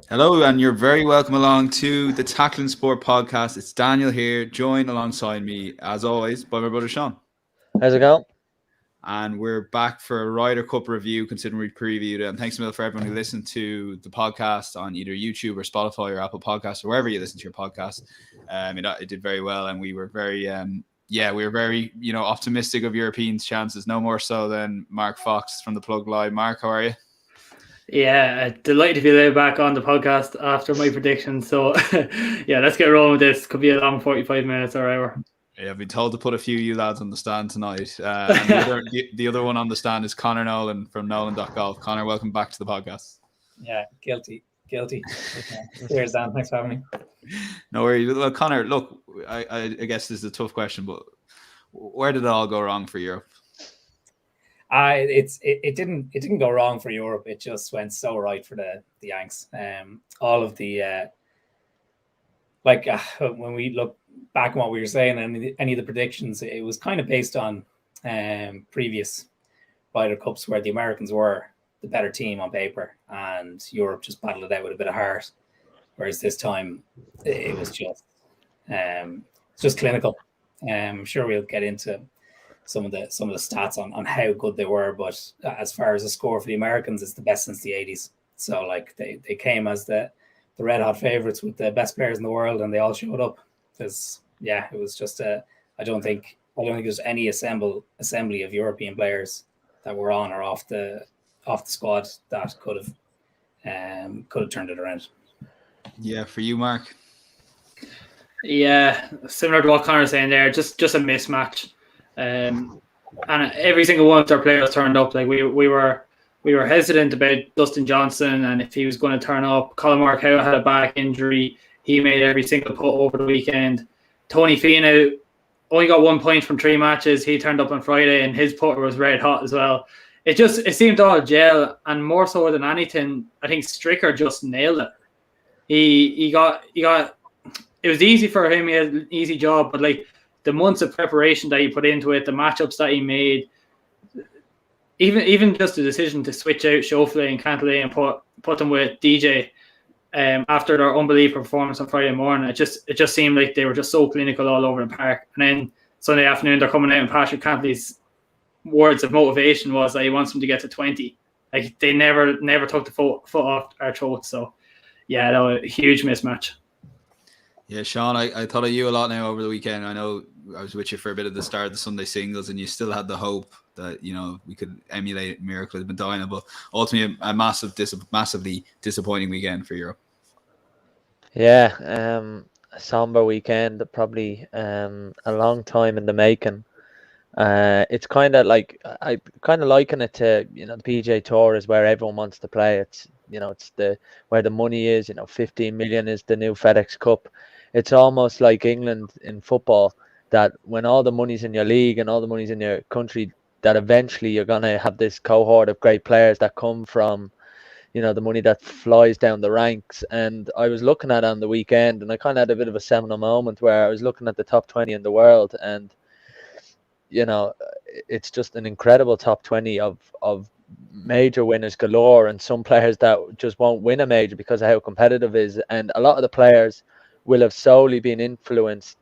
Hello, and you're very welcome along to the Tackling Sport podcast. It's Daniel here, joined alongside me, as always, by my brother Sean. How's it going? And we're back for a Ryder Cup review, considering we previewed it. And thanks a million for everyone who listened to the podcast on either YouTube or Spotify or Apple Podcasts or wherever you listen to your podcast. It did very well, and we were very, optimistic of Europeans' chances. No more so than Mark Fox from the Plug Live. Mark, how are you? Yeah, delighted to be laid back on the podcast after my prediction. So, yeah, let's get rolling with this. Could be a long 45 minutes or hour. Yeah, I've been told to put a few of you lads on the stand tonight. And the other one on the stand is Conor Nolan from Nolan.golf. Conor, welcome back to the podcast. Yeah, guilty. Cheers, Dan. Thanks for having me. No worries. Well, Conor, look, I guess this is a tough question, but where did it all go wrong for Europe? It didn't go wrong for Europe. It just went so right for the Yanks. All of the when we look back on what we were saying and any of the predictions, it was kind of based on previous Ryder Cups where the Americans were the better team on paper and Europe just battled it out with a bit of heart. Whereas this time it was just clinical. I'm sure we'll get into some of the stats on how good they were, but as far as the score for the Americans, it's the best since the 80s. So like they came as the red hot favorites with the best players in the world, and they all showed up. Because it was just I don't think there's any assembly of European players that were on or off the squad that could have turned it around. Yeah, for you, Mark. Yeah, similar to what Conor's saying there, just a mismatch. And every single one of their players turned up. Like we were hesitant about Dustin Johnson and if he was going to turn up. Colin Markow had a back injury. He made every single putt over the weekend. Tony Finau only got 1 point from 3 matches. He turned up on Friday and his putter was red hot as well. It seemed all gel, and more so than anything, I think Stricker just nailed it. He got it was easy for him. He had an easy job, but like the months of preparation that he put into it, the matchups that he made, even just the decision to switch out Schauffele and Cantlay and put them with DJ after their unbelievable performance on Friday morning, it just seemed like they were just so clinical all over the park. And then Sunday afternoon, they're coming out, and Patrick Cantlay's words of motivation was that he wants them to get to 20. Like they never took the foot off our throats. So yeah, that was a huge mismatch. Yeah, Sean, I thought of you a lot now over the weekend. I know I was with you for a bit at the start of the Sunday singles, and you still had the hope that we could emulate Miracle of Medina, but ultimately a massively disappointing weekend for Europe. Yeah, a somber weekend, probably a long time in the making. It's kind of like I kind of liken it to the PGA Tour is where everyone wants to play. It's it's where the money is. 15 million is the new FedEx Cup. It's almost like England in football, that when all the money's in your league and all the money's in your country, that eventually you're gonna have this cohort of great players that come from the money that flies down the ranks. And I was looking at it on the weekend, and I kind of had a bit of a seminal moment where I was looking at the top 20 in the world, and it's just an incredible top 20 of major winners galore, and some players that just won't win a major because of how competitive it is. And a lot of the players will have solely been influenced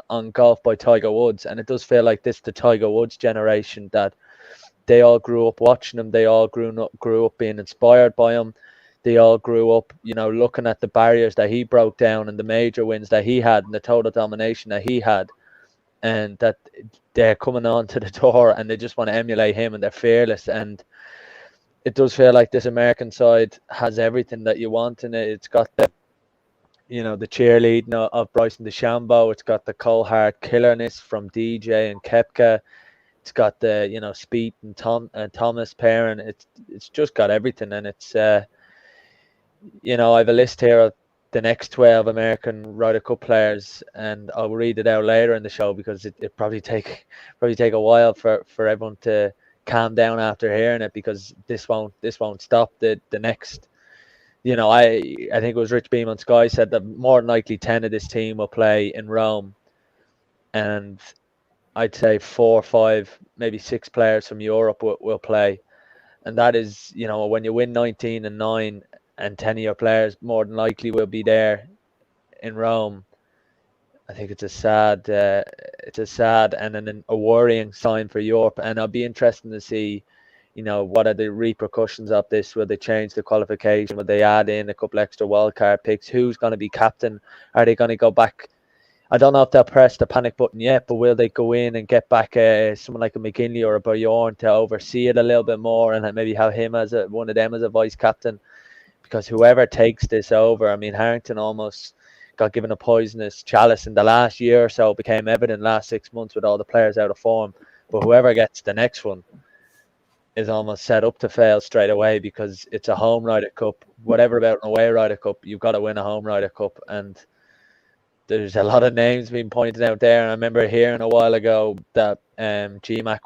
on golf by Tiger Woods, and it does feel like this the Tiger Woods generation, that they all grew up watching him, they all grew up being inspired by him, they all grew up looking at the barriers that he broke down and the major wins that he had and the total domination that he had, and that they're coming on to the tour and they just want to emulate him, and they're fearless. And it does feel like this American side has everything that you want in it. It's got the the cheerleading of Bryson DeChambeau. It's got the cold hard killerness from DJ and Koepka. It's got the Speed and Thomas pairing. It's just got everything, and it's I have a list here of the next 12 American Ryder Cup players, and I'll read it out later in the show because it probably take a while for everyone to calm down after hearing it, because this won't stop. The next, I think it was Rich Beam on Sky said that more than likely 10 of this team will play in Rome, and I'd say 4 or 5, maybe 6 players from Europe will play. And that is, when you win 19 and 9 and 10 of your players more than likely will be there in Rome. I think it's a sad and a worrying sign for Europe. And I'll be interested to see, what are the repercussions of this? Will they change the qualification? Will they add in a couple extra wildcard picks? Who's going to be captain? Are they going to go back? I don't know if they'll press the panic button yet, but will they go in and get back someone like a McGinley or a Bjorn to oversee it a little bit more, and maybe have him as one of them as a vice captain? Because whoever takes this over, I mean, Harrington almost got given a poisonous chalice in the last year or so, became evident last 6 months with all the players out of form. But whoever gets the next one is almost set up to fail straight away, because it's a home Ryder Cup. Whatever about an away Ryder Cup, you've got to win a home Ryder Cup. And there's a lot of names being pointed out there. And I remember hearing a while ago that GMAC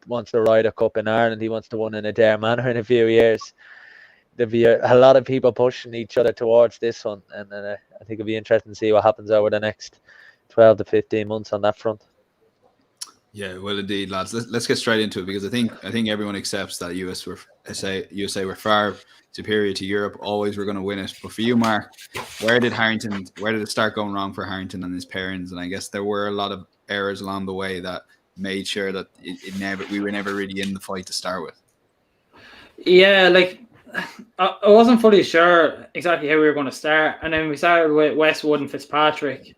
wants the Ryder Cup in Ireland. He wants to win in Adair Manor in a few years. There'll be a lot of people pushing each other towards this one. And I think it'll be interesting to see what happens over the next 12 to 15 months on that front. Yeah, well, indeed, lads. Let's get straight into it, because I think everyone accepts that USA were far superior to Europe. Always were going to win it. But for you, Mark, where did it start going wrong for Harrington and his pairings? And I guess there were a lot of errors along the way that made sure that we were never really in the fight to start with. Yeah, like I wasn't fully sure exactly how we were going to start, and then we started with Westwood and Fitzpatrick,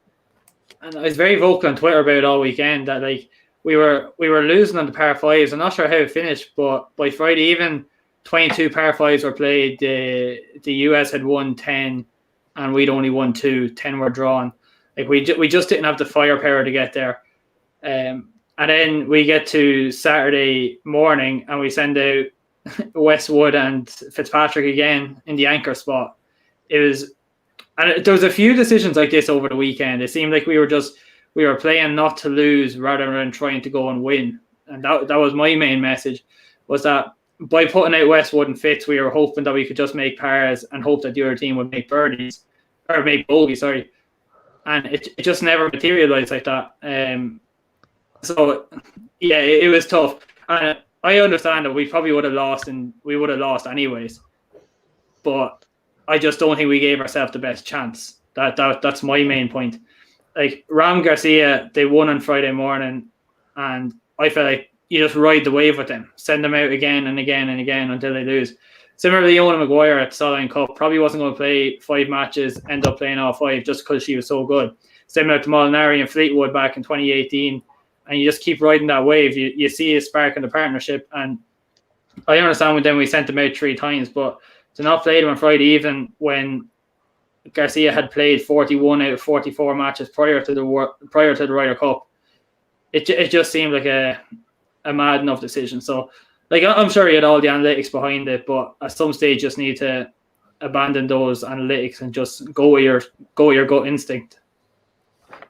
and I was very vocal on Twitter about it all weekend that like we were losing on the par fives. I'm not sure how it finished, but by Friday even 22 par fives were played. The US had won 10, and we'd only won 2. 10 were drawn. Like we just didn't have the firepower to get there. And then we get to Saturday morning, and we send out Westwood and Fitzpatrick again in the anchor spot. There was a few decisions like this over the weekend. It seemed like we were playing not to lose rather than trying to go and win. And that was my main message, was that by putting out Westwood and Fitz, we were hoping that we could just make pars and hope that the other team would make birdies or make bogeys, sorry. And it just never materialized like that. So yeah, it was tough. And I understand that we probably would have lost, and we would have lost anyways. But I just don't think we gave ourselves the best chance. That's my main point. Like Ram Garcia, they won on Friday morning, and I felt like you just ride the wave with them, send them out again and again and again until they lose. Similarly, Ona Maguire at the Solheim Cup probably wasn't going to play 5 matches, end up playing all 5 just because she was so good. Similar to Molinari and Fleetwood back in 2018, and you just keep riding that wave. You see a spark in the partnership, and I understand when then we sent them out 3 times, but to not play them on Friday evening when Garcia had played 41 out of 44 matches prior to the Ryder Cup, it just seemed like a mad enough decision. So, like, I'm sure he had all the analytics behind it, but at some stage, just need to abandon those analytics and just go with your gut instinct.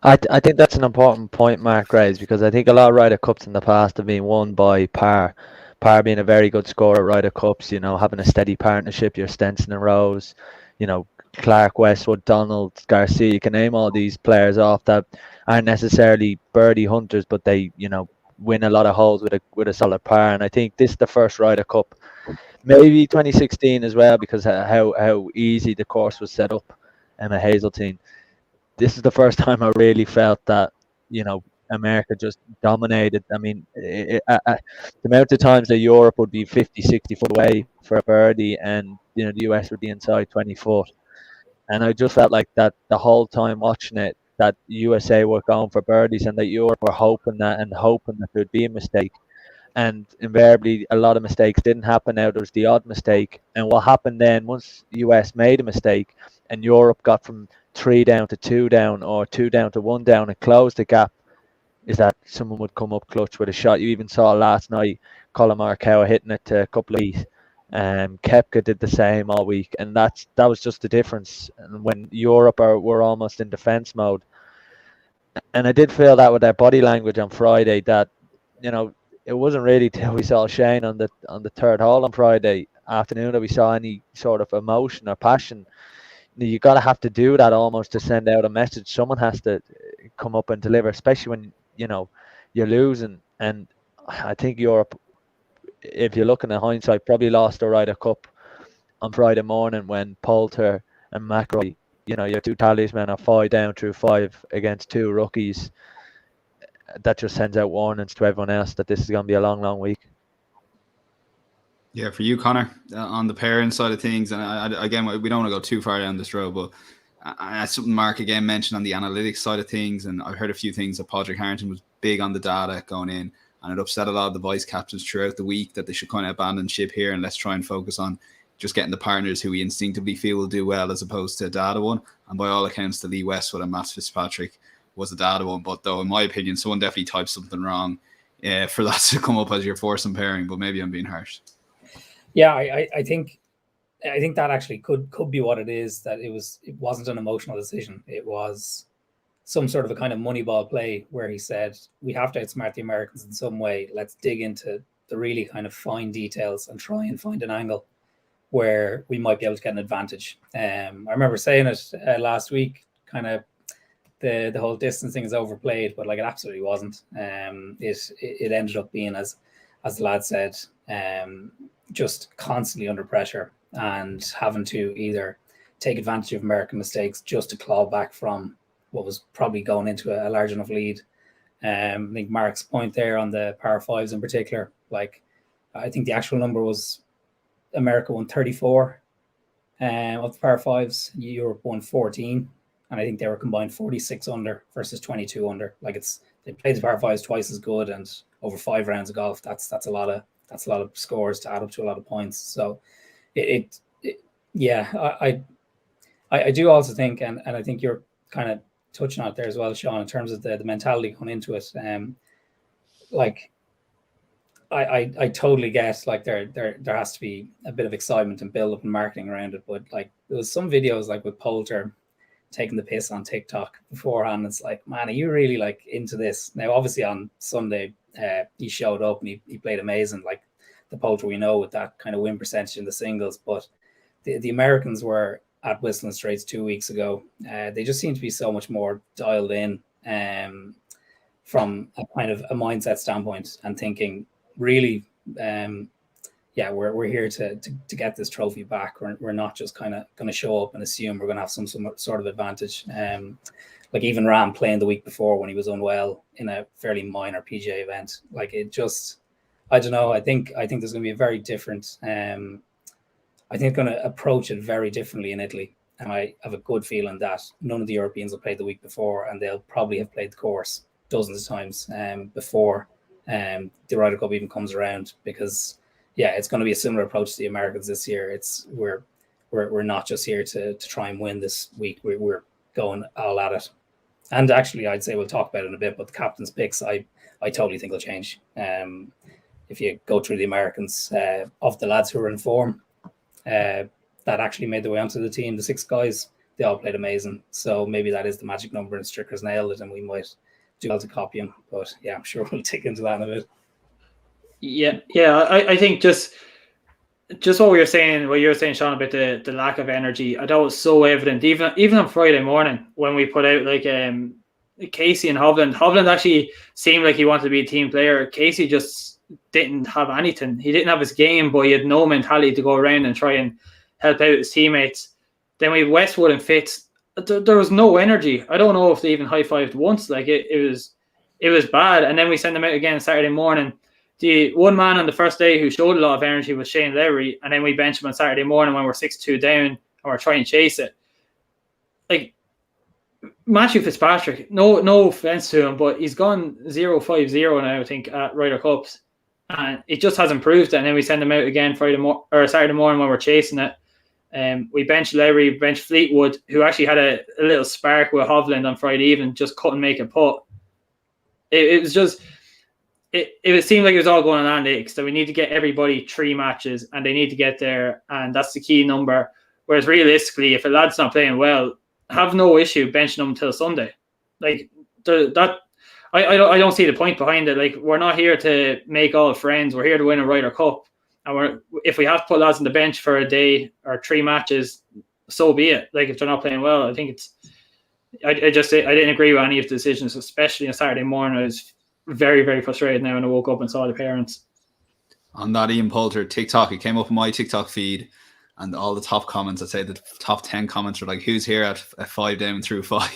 I think that's an important point Mark raised, because I think a lot of Ryder Cups in the past have been won by par. Par being a very good score at Ryder Cups, having a steady partnership, your Stenson and Rose, Clark, Westwood, Donald, Garcia. You can name all these players off that aren't necessarily birdie hunters, but they, win a lot of holes with a solid par. And I think this is the first Ryder Cup, maybe 2016 as well, because how easy the course was set up at Hazeltine. This is the first time I really felt that, America just dominated. I mean, the amount of times that Europe would be 50, 60 foot away for a birdie, and, the US would be inside 20 foot. And I just felt like that the whole time watching it, that USA were going for birdies and that Europe were hoping that there'd be a mistake. And invariably, a lot of mistakes didn't happen. Now there was the odd mistake. And what happened then, once US made a mistake and Europe got from 3 down to 2 down, or 2 down to 1 down, and closed the gap, is that someone would come up clutch with a shot. You even saw last night Colin Morikawa hitting it to a couple of feet. Koepka did the same all week, and that was just the difference. And when Europe were almost in defense mode, and I did feel that with their body language on Friday, that it wasn't really till we saw Shane on the 3rd hole on Friday afternoon that we saw any sort of emotion or passion. You gotta have to do that almost to send out a message. Someone has to come up and deliver, especially when you're losing. And I think Europe, if you're looking at hindsight, probably lost the Ryder Cup on Friday morning when Poulter and McIlroy, your two talismen are 5 down through 5 against 2 rookies. That just sends out warnings to everyone else that this is going to be a long, long week. Yeah, for you, Connor, on the pairing side of things, and again, we don't want to go too far down this road, but that's something Mark again mentioned on the analytics side of things, and I've heard a few things that Padraig Harrington was big on the data going in, and it upset a lot of the vice captains throughout the week that they should kind of abandon ship here and let's try and focus on just getting the partners who we instinctively feel will do well as opposed to a data one. And by all accounts, the Lee Westwood and Matt Fitzpatrick was a data one, but though in my opinion, someone definitely typed something wrong for that to come up as your foursome pairing, but maybe I'm being harsh. Yeah, I think that actually could be what it is, that it wasn't an emotional decision. It was some sort of a kind of moneyball play where he said, we have to outsmart the Americans in some way. Let's dig into the really kind of fine details and try and find an angle where we might be able to get an advantage. I remember saying it last week, kind of the whole distance thing is overplayed, but like it absolutely wasn't. It ended up being, as the lad said, just constantly under pressure and having to either take advantage of American mistakes just to claw back from what was probably going into a large enough lead. I think Mark's point there on the par 5s in particular, like I think the actual number was America won 34 of the par 5s, Europe won 14, and I think they were combined 46 under versus 22 under. Like they played the par 5s twice as good, and over 5 rounds of golf, that's a lot of scores to add up to a lot of points. So I do also think, and I think you're kind of touching on it there as well, Sean, in terms of the mentality going into it. Like I totally get, like there has to be a bit of excitement and build up and marketing around it, but like there was some videos like with Poulter taking the piss on TikTok beforehand. It's like, man, are you really like into this? Now obviously on Sunday he showed up and he played amazing, like the Poulter we know, with that kind of win percentage in the singles. But the Americans were at Whistling Straits 2 weeks ago. They just seem to be so much more dialed in from a kind of a mindset standpoint and thinking really, we're here to get this trophy back. We're not just kind of going to show up and assume we're going to have some sort of advantage. Like even Ram playing the week before when he was unwell in a fairly minor PGA event, like it just, I don't know. I think there's going to be a very different. I think going to approach it very differently in Italy, and I have a good feeling that none of the Europeans will play the week before, and they'll probably have played the course dozens of times before the Ryder Cup even comes around, because it's going to be a similar approach to the Americans this year. We're not just here to try and win this week. We're going all at it. And actually, I'd say we'll talk about it in a bit, but the captain's picks, I totally think will change. If you go through the Americans, of the lads who are in form, that actually made their way onto the team, the 6 guys, they all played amazing. So maybe that is the magic number and Stricker's nailed it, and we might do well to copy him. But yeah, I'm sure we'll dig into that in a bit. I think just what you were saying, Sean, about the lack of energy, I thought it was so evident, even on Friday morning when we put out like Casey and Hovland. Hovland actually seemed like he wanted to be a team player. Casey just didn't have anything. He didn't have his game, but he had no mentality to go around and try and help out his teammates. Then we have Westwood and Fitz. There was no energy. I don't know if they even high-fived once. Like it was bad. And then we sent them out again Saturday morning. The one man on the first day who showed a lot of energy was Shane Lowry, and then we benched him on Saturday morning when we're 6-2 down and we're trying to chase it. Like Matthew Fitzpatrick, no offense to him, but he's gone 0-5-0 now, I think, at Ryder Cups, and it just hasn't proved it. And then we send him out again Saturday morning when we're chasing it. We benched Lowry, benched Fleetwood, who actually had a little spark with Hovland on Friday evening, just couldn't make a putt. It was just. It seemed like it was all going on analytics, so we need to get everybody 3 matches and they need to get there, and that's the key number. Whereas realistically, if a lad's not playing well, have no issue benching them until Sunday. Like I don't see the point behind it. Like, we're not here to make all friends. We're here to win a Ryder Cup, and if we have to put lads on the bench for a day or 3 matches, so be it. Like, if they're not playing well, I think I didn't agree with any of the decisions, especially on Saturday morning. I was very, very frustrated now when I woke up and saw the parents. On that Ian Poulter TikTok, it came up on my TikTok feed, And all the top comments, I'd say the top 10 comments were like, who's here at 5 down through 5?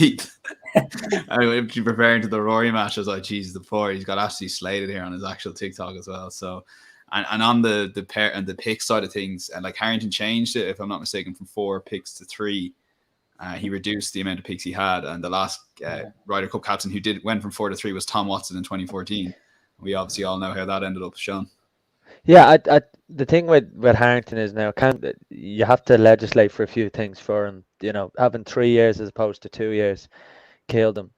I would be preparing to the Rory match. I was like, Jesus, the poor, he's got absolutely slated here on his actual TikTok as well. So, and on the pair and the pick side of things, and like Harrington changed it, if I'm not mistaken, from 4 picks to 3. He reduced the amount of picks he had, and the last Ryder Cup captain who went from 4 to 3 was Tom Watson in 2014. We obviously all know how that ended up, Sean. Yeah, the thing with Harrington is now you have to legislate for a few things for him. You know, having 3 years as opposed to 2 years killed him.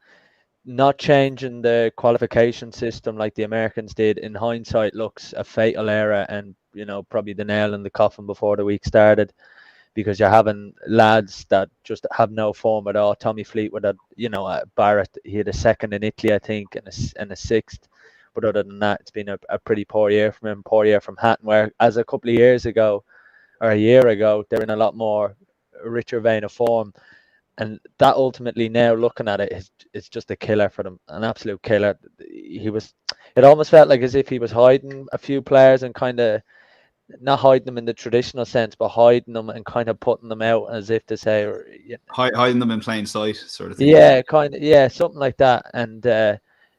Not changing the qualification system like the Americans did, in hindsight, looks a fatal error, and you know, probably the nail in the coffin before the week started, because you're having lads that just have no form at all. Tommy Fleetwood had, you know, Barrett, he had a second in Italy, I think, and a sixth. But other than that, it's been a pretty poor year from him, poor year from Hatton, where as a couple of years ago, or a year ago, they're in a lot more richer vein of form. And that ultimately, now looking at it, is just a killer for them, an absolute killer. It almost felt like as if he was hiding a few players and kind of, not hiding them in the traditional sense, but hiding them and kind of putting them out as if to say, or, you know, hiding them in plain sight, sort of thing. Yeah, kind of, yeah, something like that. And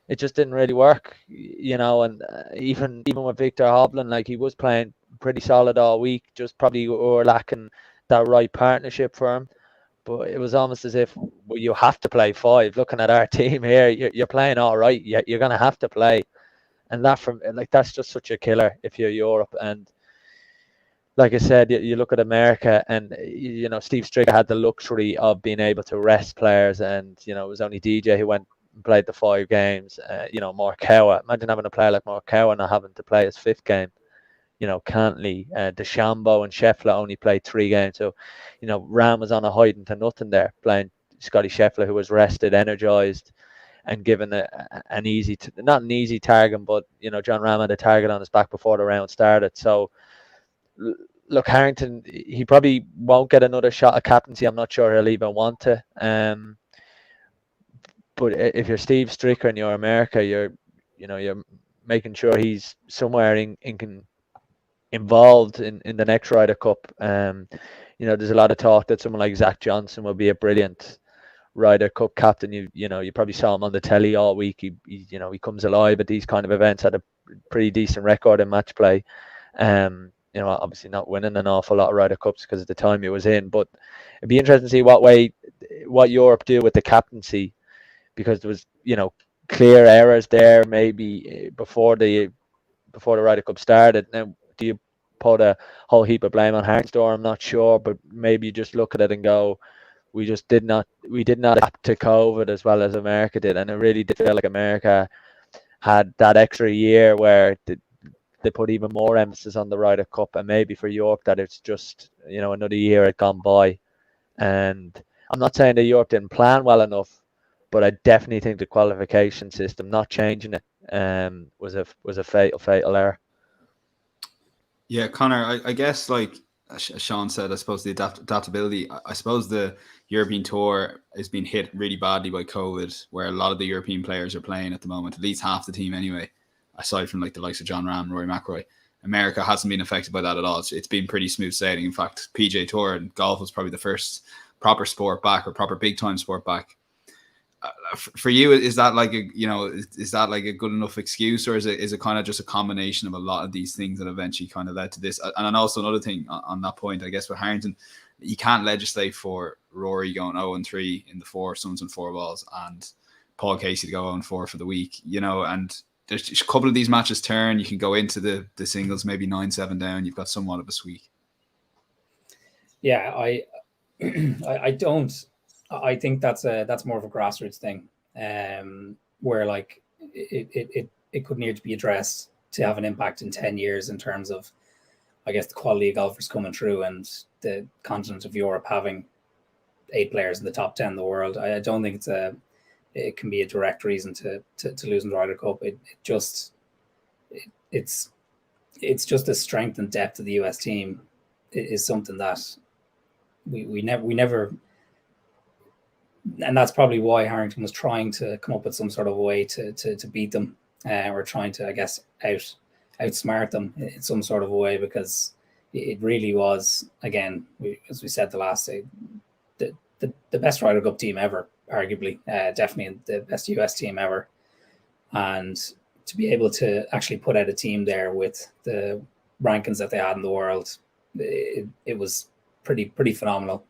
it just didn't really work, you know. And even with Victor Hovland, like, he was playing pretty solid all week, just probably were lacking that right partnership for him. But it was almost as if, well, you have to play 5. Looking at our team here, you're playing all right. You're going to have to play, and that's just such a killer if you're Europe. And like I said, you look at America, and you know, Steve Stricker had the luxury of being able to rest players, and you know, it was only DJ who went and played the 5 games. You know, Morikawa, imagine having a player like Morikawa not having to play his 5th game. You know, Cantley, DeChambeau and Scheffler only played 3 games. So, you know, Ram was on a hiding to nothing there, playing Scotty Scheffler, who was rested, energized, and given not an easy target, but you know, John Ram had a target on his back before the round started. So, look, Harrington, he probably won't get another shot at captaincy. I'm not sure he'll even want to. But if you're Steve Stricker and you're America, you're making sure he's somewhere involved in the next Ryder Cup. You know, there's a lot of talk that someone like Zach Johnson will be a brilliant Ryder Cup captain. You probably saw him on the telly all week. He comes alive at these kind of events. Had a pretty decent record in match play. You know, obviously not winning an awful lot of Ryder Cups because of the time he was in, but it'd be interesting to see what Europe do with the captaincy, because there was, you know, clear errors there maybe before the Ryder Cup started. Now, do you put a whole heap of blame on Harrington? I'm not sure, but maybe you just look at it and go, we did not adapt to COVID as well as America did, and it really did feel like America had that extra year where they put even more emphasis on the Ryder Cup, and maybe for Europe that it's just, you know, another year had gone by. And I'm not saying that Europe didn't plan well enough, but I definitely think the qualification system, not changing it, was a fatal error. Yeah, Connor, I guess, like Sean said, I suppose the adaptability, I suppose the European Tour is being hit really badly by COVID, where a lot of the European players are playing at the moment, at least half the team anyway, aside from like the likes of John Ram, Rory McIlroy. America hasn't been affected by that at all. It's been pretty smooth sailing. In fact, PGA Tour and golf was probably the first proper sport back, or proper big time sport back. For you, is that like a good enough excuse, or is it kind of just a combination of a lot of these things that eventually kind of led to this? And also another thing on that point, I guess, with Harrington, you can't legislate for Rory going 0-3 in the 4 Suns and 4 balls, and Paul Casey to go 0-4 for the week, you know, and there's a couple of these matches turn, you can go into the singles maybe 9-7 down, you've got somewhat of a sweep. Yeah, I think that's more of a grassroots thing, where like it could need to be addressed to have an impact in 10 years in terms of, I guess, the quality of golfers coming through and the continent of Europe having 8 players in the top 10 in the world. I don't think it can be a direct reason to losing the Ryder Cup. It's just the strength and depth of the US team is something that we never. And that's probably why Harrington was trying to come up with some sort of way to beat them, or trying to, I guess, outsmart them in some sort of way, because it really was, again, as we said the last day, the best Ryder Cup team ever, arguably, definitely the best US team ever. And to be able to actually put out a team there with the rankings that they had in the world, it was pretty phenomenal.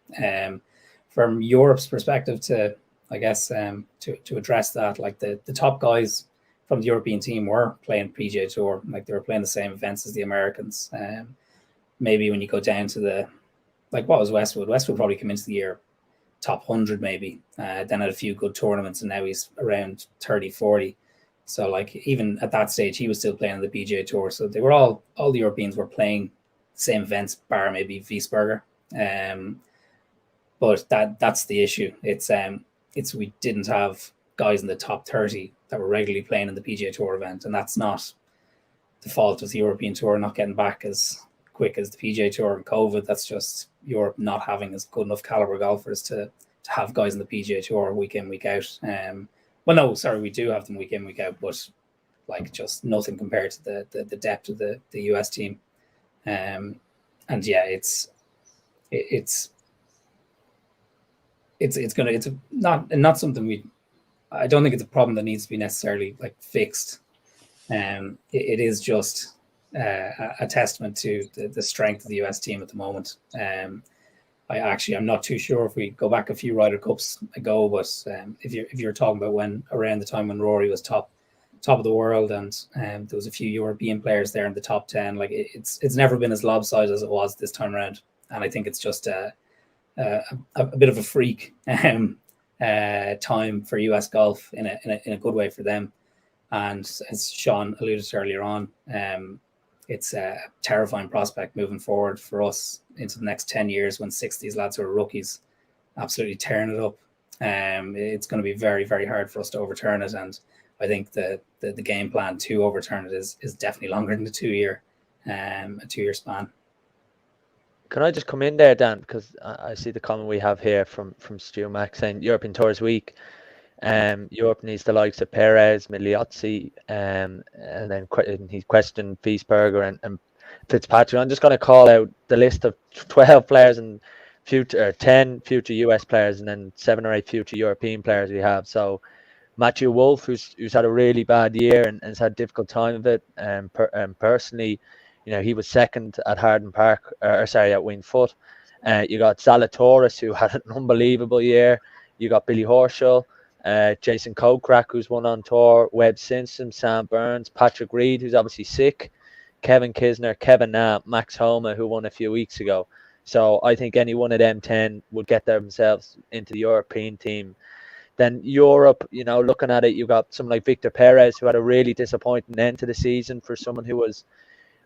From Europe's perspective, to I guess to address that, like the top guys from the European team were playing PGA Tour, like they were playing the same events as the Americans. Maybe when you go down to the, like, what was Westwood? Westwood probably came into the year top 100 maybe, then had a few good tournaments, and now he's around 30, 40. So like even at that stage, he was still playing on the PGA Tour. So they were all the Europeans were playing same events, bar maybe Wiesberger. But that's the issue. It's we didn't have guys in the top 30 that were regularly playing in the PGA Tour event, and that's not the fault of the European Tour not getting back as quick as the PGA Tour and COVID. That's just Europe not having as good enough caliber golfers to have guys in the PGA Tour week in, week out. Well, no, sorry, we do have them week in, week out, but like just nothing compared to the depth of the US team. And yeah, it's not something I don't think it's a problem that needs to be necessarily like fixed. It is just a testament to the strength of the US team at the moment. I'm not too sure if we go back a few Ryder Cups ago, but if you're talking about when around the time when Rory was top of the world, and there was a few European players there in the top 10, like it's never been as lopsided as it was this time around. And I think it's just a bit of a freak time for US golf in a good way for them. And as Sean alluded to earlier on, it's a terrifying prospect moving forward for us into the next 10 years when 6 of these lads who are rookies absolutely tearing it up. It's going to be very, very hard for us to overturn it. And I think the game plan to overturn it is definitely longer than a 2-year span. Can I just come in there, Dan? Because I see the comment we have here from Stu Mack saying European Tours week. Europe needs the likes of Pairings, Migliozzi, and then he questioned Wiesberger and Fitzpatrick. I'm just going to call out the list of 12 players and 10 future US players, and then 7 or 8 future European players we have. So Matthew Wolff, who's had a really bad year and has had a difficult time of it. Personally, he was second at at Winged Foot. You got Zalatoris, who had an unbelievable year. You got Billy Horschel, Jason Kokrak, who's won on tour, Webb Simpson, Sam Burns, Patrick Reed, who's obviously sick, Kevin Kisner, Kevin Knapp, Max Homa, who won a few weeks ago. So I think any one of them 10 would get themselves into the European team. Then Europe, looking at it, you got someone like Victor Perez, who had a really disappointing end to the season for someone who was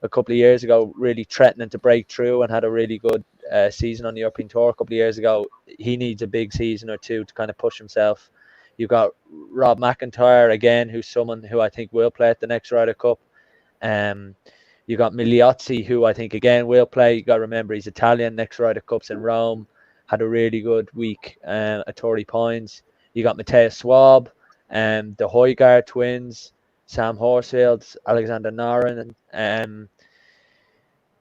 a couple of years ago really threatening to break through and had a really good season on the European Tour a couple of years ago. He needs a big season or two to kind of push himself. You've got Rob McIntyre again, who's someone who I think will play at the next Ryder Cup. You got Migliozzi, who I think again will play. You got to remember he's Italian. Next Ryder Cup's in Rome. Had a really good week at Torrey Pines. You got Matthias Schwab, the Højgaard twins, Sam Horsfield, Alexander Noren, and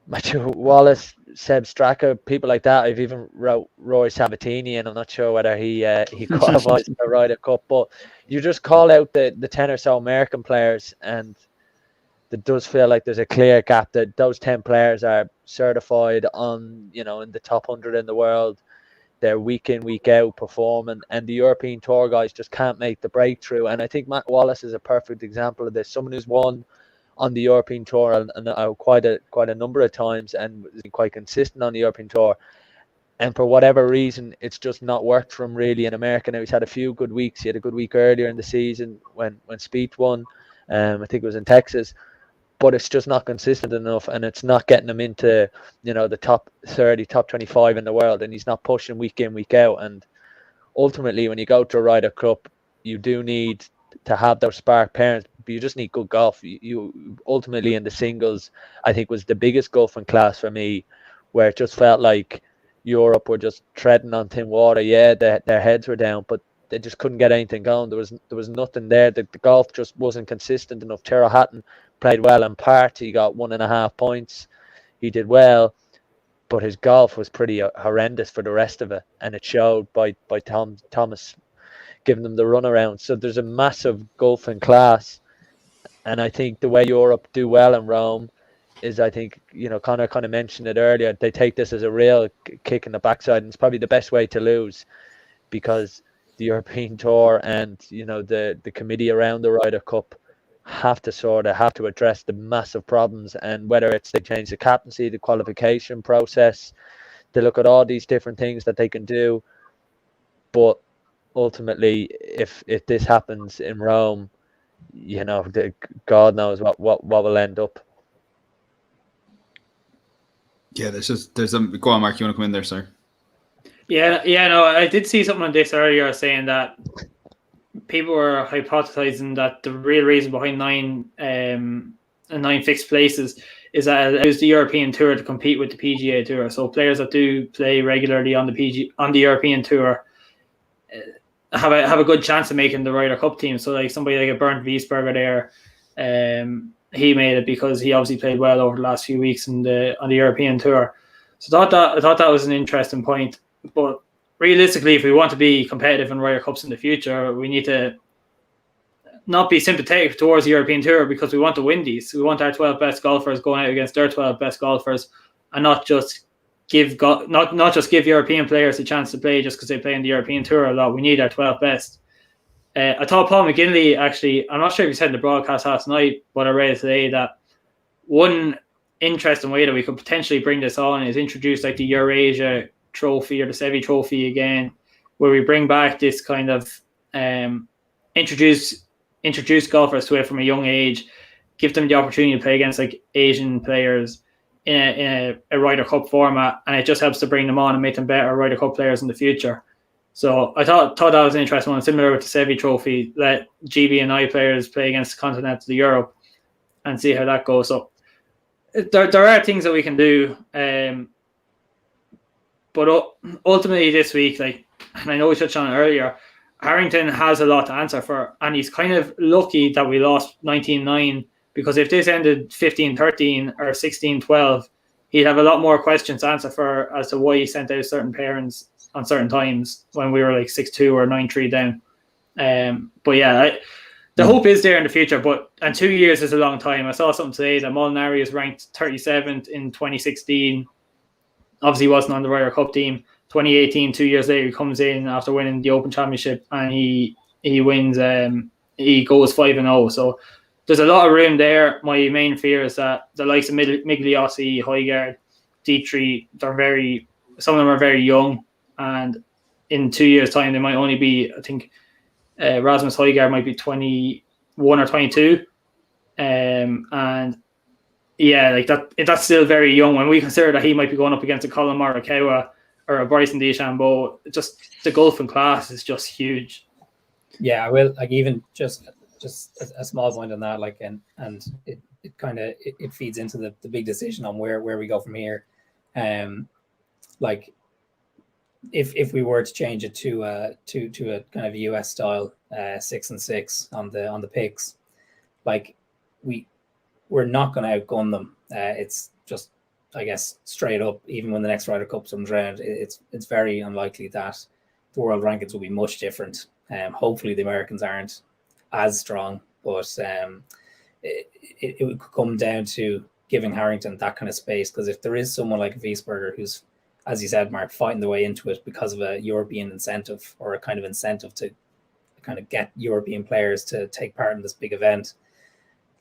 Matthew Wallace, Seb Straka, people like that. I've even wrote Roy Sabatini, and I'm not sure whether he qualifies for the Ryder Cup. But you just call out the 10 or so American players, and it does feel like there's a clear gap that those 10 players are certified on, in the top 100 in the world. They're week in, week out performing, and the European Tour guys just can't make the breakthrough. And I think Matt Wallace is a perfect example of this. Someone who's won on the European Tour and quite a number of times, and is quite consistent on the European Tour. And for whatever reason, it's just not worked for him really in America. Now, he's had a few good weeks. He had a good week earlier in the season when Spieth won. I think it was in Texas. But it's just not consistent enough, and it's not getting him into, the top 30, top 25 in the world, and he's not pushing week in, week out. And ultimately, when you go to a Ryder Cup, you do need to have those spark pairings, but you just need good golf. You ultimately in the singles, I think, was the biggest golfing class for me, where it just felt like Europe were just treading on thin water. Yeah, their heads were down, but they just couldn't get anything going. There was nothing there. The golf just wasn't consistent enough. Tyrrell Hatton played well in part. He got 1.5 points. He did well. but his golf was pretty horrendous for the rest of it, and it showed by Thomas giving them the runaround. So there's a massive gulf in class, and I think the way Europe do well in Rome is, I think, Conor kind of mentioned it earlier, they take this as a real kick in the backside, and it's probably the best way to lose, because the European Tour and the committee around the Ryder Cup have to address the massive problems, and whether it's they change the captaincy, the qualification process, they look at all these different things that they can do. But ultimately, if this happens in Rome, God knows what will end up. Yeah, there's a go on, Mark. You want to come in there, sir? Yeah. No, I did see something on this earlier saying that people were hypothesizing that the real reason behind nine fixed places is that it allows the European Tour to compete with the PGA Tour. So players that do play regularly on the European Tour have a good chance of making the Ryder Cup team. So like somebody like a Bernd Wiesberger there, he made it because he obviously played well over the last few weeks on the European Tour. So I thought that was an interesting point. But realistically, if we want to be competitive in Ryder Cups in the future, we need to not be sympathetic towards the European Tour, because we want to win these. We want our 12 best golfers going out against their 12 best golfers, and not just give European players a chance to play just because they play in the European Tour a lot. We need our 12 best. I thought Paul McGinley, actually, I'm not sure if he said in the broadcast last night, but I read today that one interesting way that we could potentially bring this on is introduce like the Eurasia Trophy or the Sevi Trophy again, where we bring back this kind of introduce golfers to it from a young age, give them the opportunity to play against like Asian players in a Ryder Cup format, and it just helps to bring them on and make them better Ryder Cup players in the future. So I thought that was an interesting one, similar with the Sevi Trophy. Let GB and I players play against continental Europe and see how that goes. So there are things that we can do, but ultimately this week, like, and I know we touched on it earlier, Harrington has a lot to answer for, and he's kind of lucky that we lost 19-9, because if this ended 15-13 or 16-12, he'd have a lot more questions to answer for as to why he sent out certain pairings on certain times when we were like 6-2 or 9-3 down. But yeah, the hope is there in the future, and 2 years is a long time. I saw something today that Molinari is ranked 37th in 2016. Obviously wasn't on the Ryder Cup team. 2018, 2 years later, he comes in after winning the Open Championship, and he wins. He goes 5-0. So there's a lot of room there. My main fear is that the likes of Migliozzi, Højgaard, Dietrich, some of them are very young, and in 2 years' time they might only be, I think, Rasmus Højgaard might be 21 or 22, and yeah, like that's still very young. When we consider that he might be going up against a Colin Morikawa or a Bryson DeChambeau, just the gulf in class is just huge. Yeah, I will, like, even just a small point on that, like, and it kind of it feeds into the big decision on where we go from here. Like, if we were to change it to a kind of a US style 6-6 on the picks, like, we're not going to outgun them. It's just, I guess, straight up, even when the next Ryder Cup comes around, it's very unlikely that the world rankings will be much different. Hopefully the Americans aren't as strong, but it would come down to giving Harrington that kind of space, because if there is someone like Wiesberger who's, as you said, Mark, fighting the way into it because of a European incentive, or a kind of incentive to kind of get European players to take part in this big event,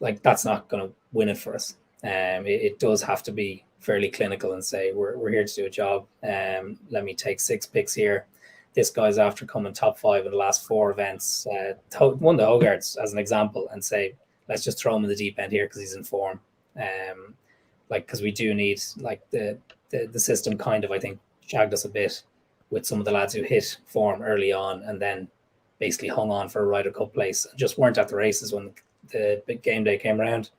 like, that's not going to win it for us. It does have to be fairly clinical and say, we're here to do a job. Let me take 6 picks here. This guy's after coming top 5 in the last 4 events. Won the Højgaards as an example, and say, let's just throw him in the deep end here because he's in form. Because we do need, like, the system kind of, I think, shagged us a bit with some of the lads who hit form early on and then basically hung on for a Ryder Cup place, just weren't at the races when the big game day came around.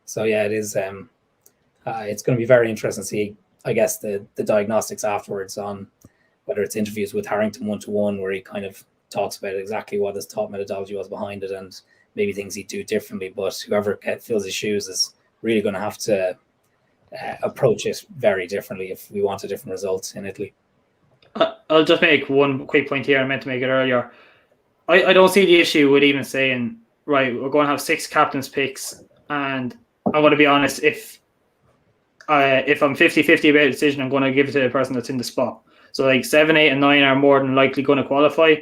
So yeah, it is. It's going to be very interesting to see, I guess, the diagnostics afterwards on whether it's interviews with Harrington 1-to-1, where he kind of talks about exactly what his thought methodology was behind it and maybe things he'd do differently. But whoever fills his shoes is really going to have to approach it very differently if we want a different result in Italy. I'll just make one quick point here. I meant to make it earlier. I don't see the issue with even saying, right, we're going to have 6 captains picks, and I'm going to be honest, if I'm 50-50 about a decision, I'm going to give it to the person that's in the spot. So like 7, 8 and 9 are more than likely going to qualify,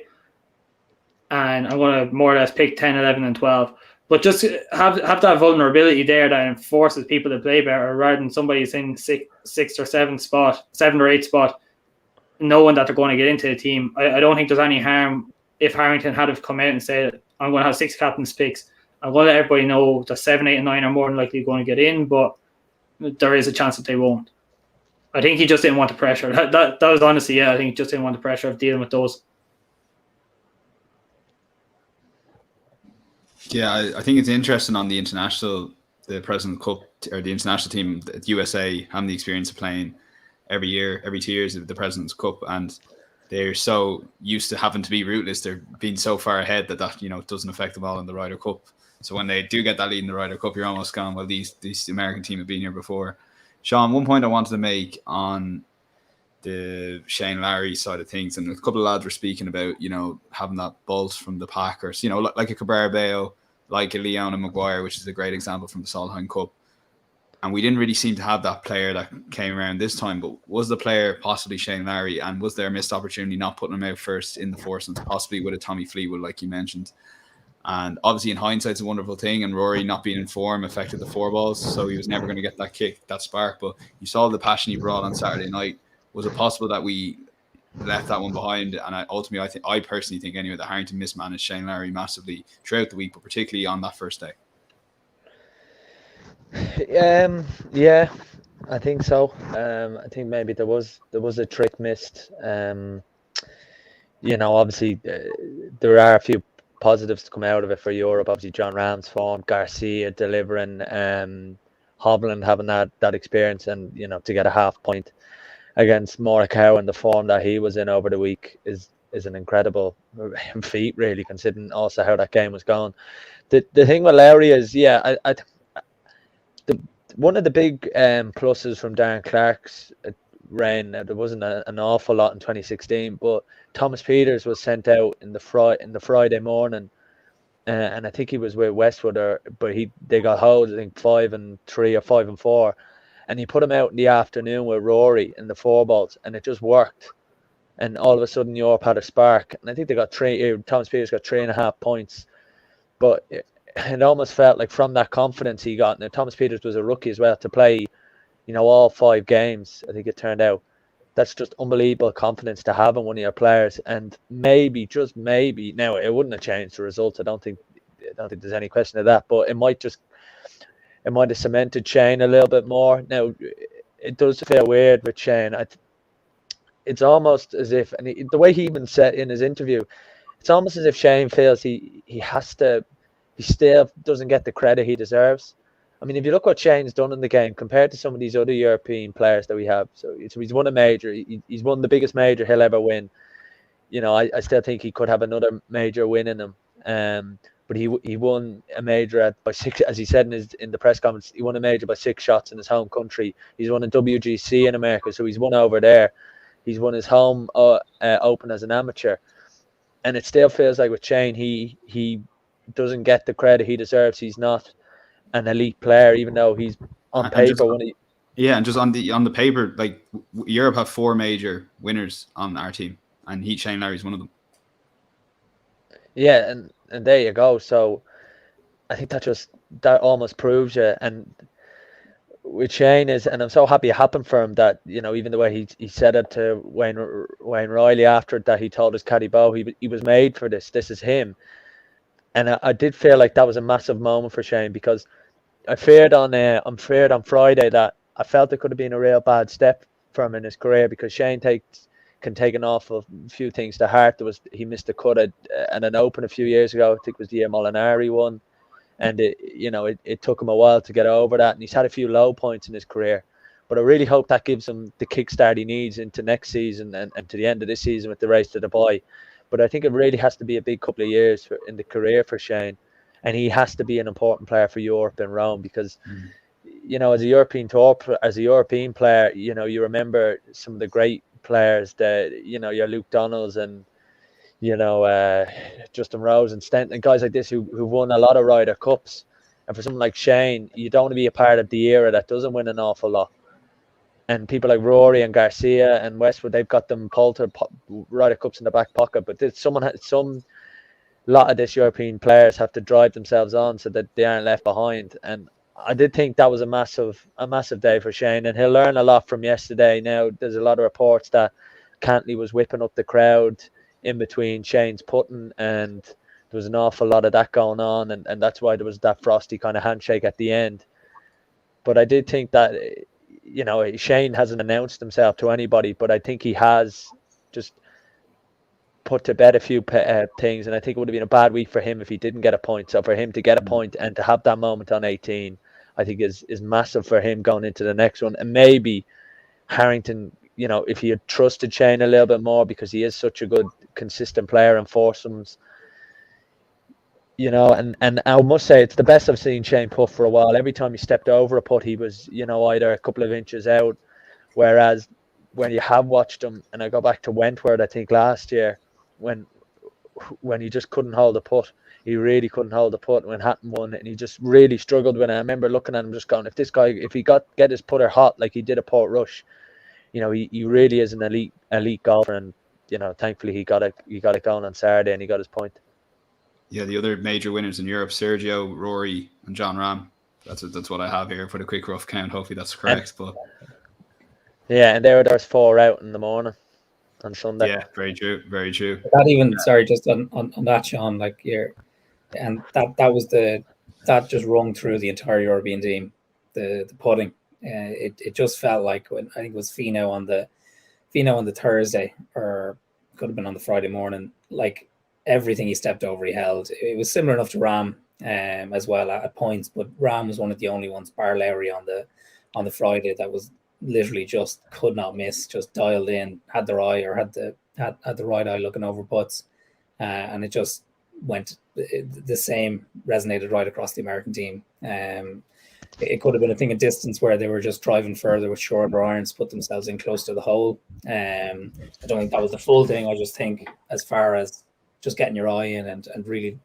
and I'm going to more or less pick 10, 11 and 12. But just have that vulnerability there that forces people to play better, rather than somebody's in 6th or 7th or 8th spot, knowing that they're going to get into the team. I don't think there's any harm if Harrington had have come out and said, I'm going to have 6 captains picks. I'm going to let everybody know that 7, 8 and 9 are more than likely going to get in, but there is a chance that they won't. I think he just didn't want the pressure. That was honestly, I think he just didn't want the pressure of dealing with those. Yeah, I think it's interesting on the President Cup, or the international team, the USA, having the experience of playing every 2 years of the President's Cup, and they're so used to having to be rootless. They're being so far ahead that doesn't affect them all in the Ryder Cup. So when they do get that lead in the Ryder Cup, you're almost gone, well, these American team have been here before. Sean, one point I wanted to make on the Shane Lowry side of things, and a couple of lads were speaking about, having that bolt from the Packers, like a Cabrera, like a Leon and Maguire, which is a great example from the Solheim Cup. And we didn't really seem to have that player that came around this time, but was the player possibly Shane Lowry? And was there a missed opportunity not putting him out first in the foursomes, possibly with a Tommy Fleetwood, like you mentioned? And obviously in hindsight, it's a wonderful thing, and Rory not being in form affected the 4 balls, so he was never going to get that kick, that spark. But you saw the passion he brought on Saturday night. Was it possible that we left that one behind? And I personally think anyway that Harrington mismanaged Shane Lowry massively throughout the week, but particularly on that first day. Yeah, I think so. I think maybe there was a trick missed. Obviously there are a few positives to come out of it for Europe. Obviously John Ram's form, Garcia delivering, Hovland having that experience, and to get a half point against Morikawa in the form that he was in over the week is an incredible feat, really, considering also how that game was going. The thing with Lowry is, one of the big pluses from Darren Clarke's reign, there wasn't an awful lot in 2016, but Thomas Peters was sent out in the Friday morning, and I think he was with Westwood, but they got hold, I think 5-3 or 5-4, and he put him out in the afternoon with Rory in the 4 balls, and it just worked. And all of a sudden, Europe had a spark, and I think they got Thomas Peters got 3.5 points, but it almost felt like from that confidence he got, and Thomas Peters was a rookie as well, to play, all 5 games, I think it turned out. That's just unbelievable confidence to have in one of your players. And maybe, just maybe, now it wouldn't have changed the result. I don't think there's any question of that, but it might have cemented Shane a little bit more. Now, it does feel weird with Shane. It's almost as if, and the way he even said in his interview, it's almost as if Shane feels he still doesn't get the credit he deserves. I mean, if you look what Shane's done in the game compared to some of these other European players that we have, so he's won a major. He's won the biggest major he'll ever win. I still think he could have another major win in him. But he won a major by 6, as he said in the press conference. He won a major by 6 shots in his home country. He's won a WGC in America, so he's won over there. He's won his home Open as an amateur, and it still feels like with Shane, he doesn't get the credit he deserves. He's not an elite player, even though he's on paper. And just on the paper, like Europe have 4 major winners on our team, and Shane Lowry's one of them. Yeah, and there you go. So I think that almost proves you. And with Shane and I'm so happy it happened for him that, even the way he said it to Wayne Riley after it, that he told his caddy Bo he was made for this. This is him. And I did feel like that was a massive moment for Shane, because I feared on Friday that I felt it could have been a real bad step for him in his career, because Shane can take an awful few things to heart. He missed a cut at an Open a few years ago. I think it was the year Molinari won, and it took him a while to get over that. And he's had a few low points in his career, but I really hope that gives him the kickstart he needs into next season and to the end of this season with the race to Dubai. But I think it really has to be a big couple of years in the career for Shane, and he has to be an important player for Europe and Rome, because as a European tour, as a European player, you remember some of the great players that, your Luke Donalds and, Justin Rose and Stenton and guys like this who won a lot of Ryder Cups. And for someone like Shane, you don't want to be a part of the era that doesn't win an awful lot. And people like Rory and Garcia and Westwood, they've got them Poulter Ryder Cups in the back pocket. But lot of this European players have to drive themselves on so that they aren't left behind. And I did think that was a massive day for Shane, and he'll learn a lot from yesterday. Now there's a lot of reports that Cantley was whipping up the crowd in between Shane's putting, and there was an awful lot of that going on, and that's why there was that frosty kind of handshake at the end. But I did think that, Shane hasn't announced himself to anybody, but I think he has just put to bed a few things, and I think it would have been a bad week for him if he didn't get a point. So for him to get a point and to have that moment on 18, I think is massive for him going into the next one. And maybe Harrington, if he had trusted Shane a little bit more, because he is such a good, consistent player in foursomes, and I must say it's the best I've seen Shane putt for a while. Every time he stepped over a putt, he was, either a couple of inches out. Whereas when you have watched him, and I go back to Wentworth, I think last year, when he just couldn't hold the putt, he really couldn't hold the putt when Hatton won, and he just really struggled with it. I remember looking at him just going, if this guy, if he get his putter hot like he did at Port Rush, he really is an elite golfer, and thankfully he got it going on Saturday and he got his point. Yeah, the other major winners in Europe: Sergio, Rory, and John Rahm. That's what I have here for the quick rough count. Hopefully that's correct. But yeah, and there's 4 out in the morning on Sunday. Yeah, very true. That even, sorry, just on that, Sean, like and that just rung through the entire European team, the putting. It just felt like, when I think it was Fino on the Thursday, or could have been on the Friday morning, like everything he stepped over, he held. It was similar enough to Rahm as well at points, but Rahm was one of the only ones, bar Lowry on the Friday, that was literally just could not miss, just dialed in, had their eye, or had the right eye looking over putts, and it just went the same, resonated right across the American team. It could have been a thing of distance where they were just driving further with shorter irons, put themselves in close to the hole. I don't think that was the full thing. I just think, as far as just getting your eye in and really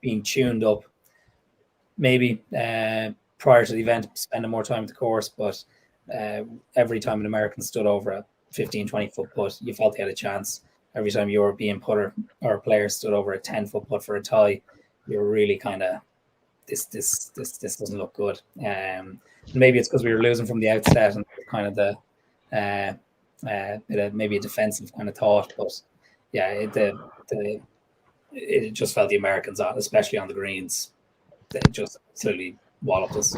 being tuned up, maybe prior to the event, spending more time at the course, but every time an American stood over a 15-20 foot putt, you felt they had a chance. Every time a European putter or player stood over a 10-foot putt for a tie, you were really kind of, this doesn't look good. Maybe it's because we were losing from the outset, and kind of the bit of maybe a defensive kind of thought. But yeah, it just felt the Americans on, especially on the greens, they just absolutely walloped us.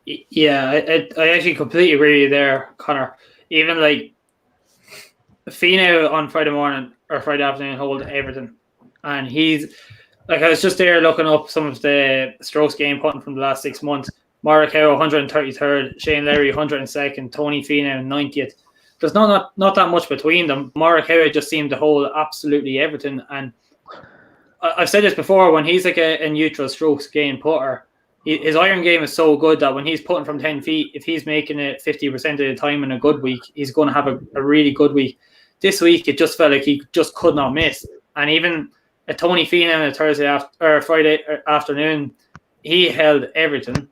Yeah, I actually completely agree with you there, Connor. Even like Fino on Friday morning or Friday afternoon hold Everton, and he's like, I was just there looking up some of the strokes game putting from the last 6 months. Morikawa 133rd, Shane Lowry 102nd, Tony Finau 90th. There's not that much between them. Morikawa just seemed to hold absolutely everything, and I've said this before, when he's like a neutral strokes game putter, his iron game is so good that when he's putting from 10 feet, if he's making it 50% of the time in a good week, he's going to have a really good week. This week, it just felt like he just could not miss. And even a Tony Finau on a Friday afternoon, he held everything.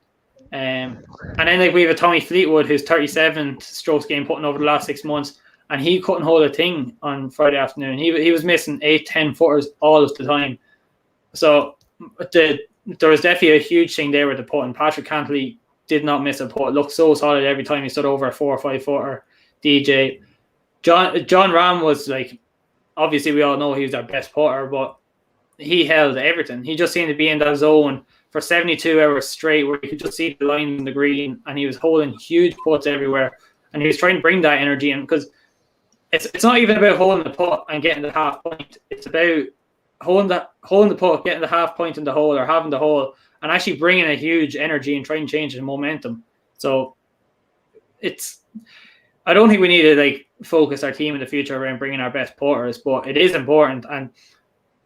And then like we have a Tommy Fleetwood, who's 37th strokes game putting over the last 6 months, and he couldn't hold a thing on Friday afternoon. He was missing 8-10 footers all of the time. So there was definitely a huge thing there with the putt, and Patrick Cantley did not miss a putt. It looked so solid every time he stood over a 4 or 5 footer. DJ John Rahm was like, obviously we all know he was our best putter, but he held everything. He just seemed to be in that zone for 72 hours straight, where you could just see the line in the green, and he was holding huge putts everywhere, and he was trying to bring that energy in, because it's not even about holding the putt and getting the half point. It's about holding the putt, getting the half point in the hole, or having the hole, and actually bringing a huge energy and trying to change the momentum. So I don't think we need to like focus our team in the future around bringing our best putters, but it is important. And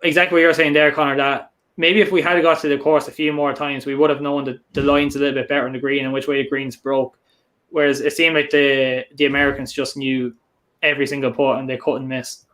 exactly what you're saying there, Connor, that maybe if we had got to the course a few more times, we would have known the lines a little bit better on the green and which way the greens broke. Whereas it seemed like the Americans just knew every single putt and they couldn't miss.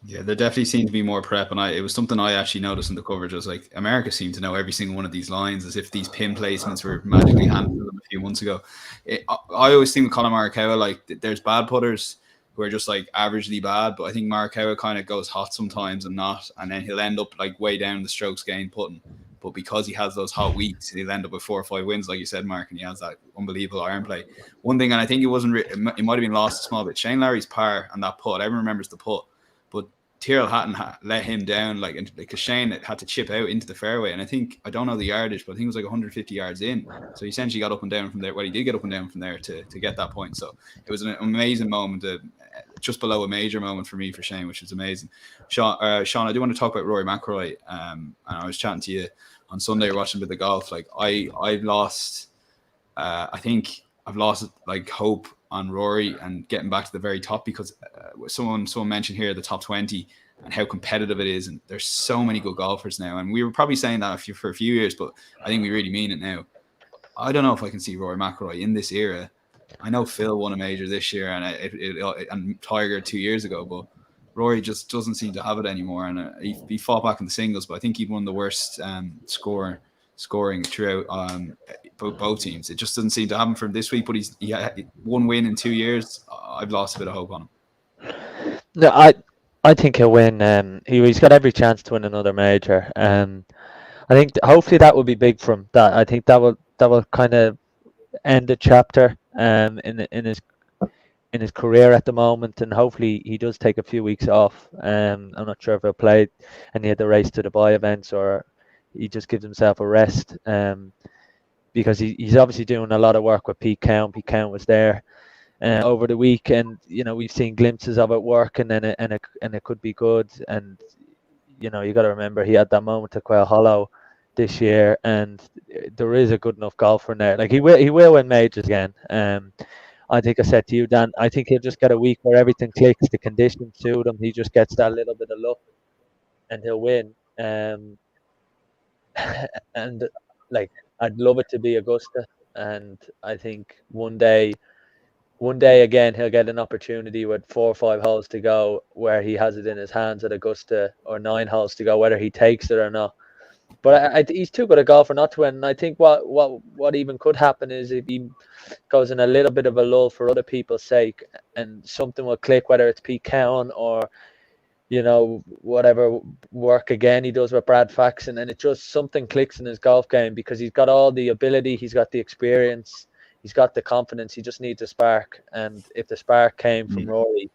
Yeah, there definitely seemed to be more prep, and it was something I actually noticed in the coverage. I was like, America seemed to know every single one of these lines as if these pin placements were magically handed to them a few months ago. I always think with Colin Morikawa, like there's bad putters who are just like averagely bad, but I think Morikawa kind of goes hot sometimes and not, and then he'll end up like way down the strokes gained putting. But because he has those hot weeks, he'll end up with 4 or 5 wins, like you said, Mark, and he has that unbelievable iron play. One thing, and I think it wasn't, it might have been lost a small bit. Shane Lowry's par and that putt, everyone remembers the putt, but Tyrrell hadn't let him down, because Shane had to chip out into the fairway, and I don't know the yardage, but I think it was like 150 yards in. So he essentially got up and down from there. Well, he did get up and down from there to get that point. So it was an amazing moment, just below a major moment for me for Shane, which is amazing. Sean, I do want to talk about Rory Mcilroy. And I was chatting to you on Sunday, watching a bit of golf. Like I've lost, I think I've lost like hope on Rory and getting back to the very top, because someone mentioned here the top 20 and how competitive it is, and there's so many good golfers now, and we were probably saying that for a few years, but I think we really mean it now. I don't know if I can see Rory Mcilroy in this era. I know Phil won a major this year and Tiger 2 years ago, but Rory just doesn't seem to have it anymore, and he fought back in the singles, but I think he won the worst scoring throughout both teams. It just doesn't seem to happen for him this week, but he had 1 win in 2 years. I've lost a bit of hope on him. No, I think he'll win. He's got every chance to win another major. I think hopefully that will be big for him. That I think that will kind of end the chapter in his career at the moment, and hopefully he does take a few weeks off. I'm not sure if he'll play any of the Race to Dubai events, or he just gives himself a rest. Because he's obviously doing a lot of work with Pete Count. Pete Count was there over the week, and we've seen glimpses of it work, and it could be good. And you got to remember he had that moment at Quail Hollow this year, and there is a good enough golfer in there. Like he will win majors again. I think I said to you, Dan, I think he'll just get a week where everything clicks, the conditions suit him. He just gets that little bit of luck, and he'll win. And like, I'd love it to be Augusta, and I think one day again he'll get an opportunity with 4 or 5 holes to go where he has it in his hands at Augusta, or 9 holes to go, whether he takes it or not. But he's too good a golfer not to win. And I think what even could happen is if he goes in a little bit of a lull for other people's sake, and something will click, whether it's Pete Cowan or whatever work again he does with Brad Faxon, and it just something clicks in his golf game, because he's got all the ability, he's got the experience, he's got the confidence. He just needs a spark, and if the spark came from Rory,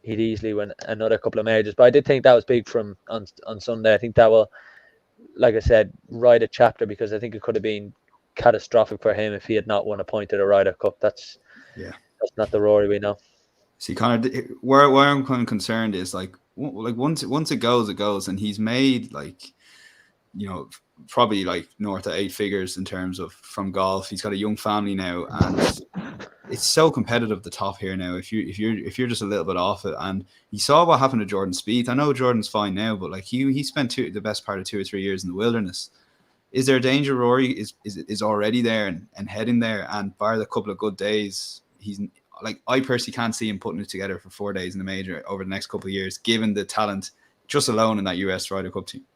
he'd easily win another couple of majors. But I did think that was big from on Sunday. I think that will, like I said, write a chapter, because I think it could have been catastrophic for him if he had not won a point at a Ryder Cup. That's not the Rory we know. See, kind of where I'm kind of concerned is like once it goes, and he's made probably like north of 8 figures in terms of from golf. He's got a young family now, and it's so competitive at the top here now. If you're just a little bit off it, and you saw what happened to Jordan Spieth. I know Jordan's fine now, but like he spent the best part of 2 or 3 years in the wilderness. Is there a danger Rory is already there and heading there, and bar the couple of good days, he's like, I personally can't see him putting it together for 4 days in the major over the next couple of years, given the talent just alone in that US Ryder Cup team.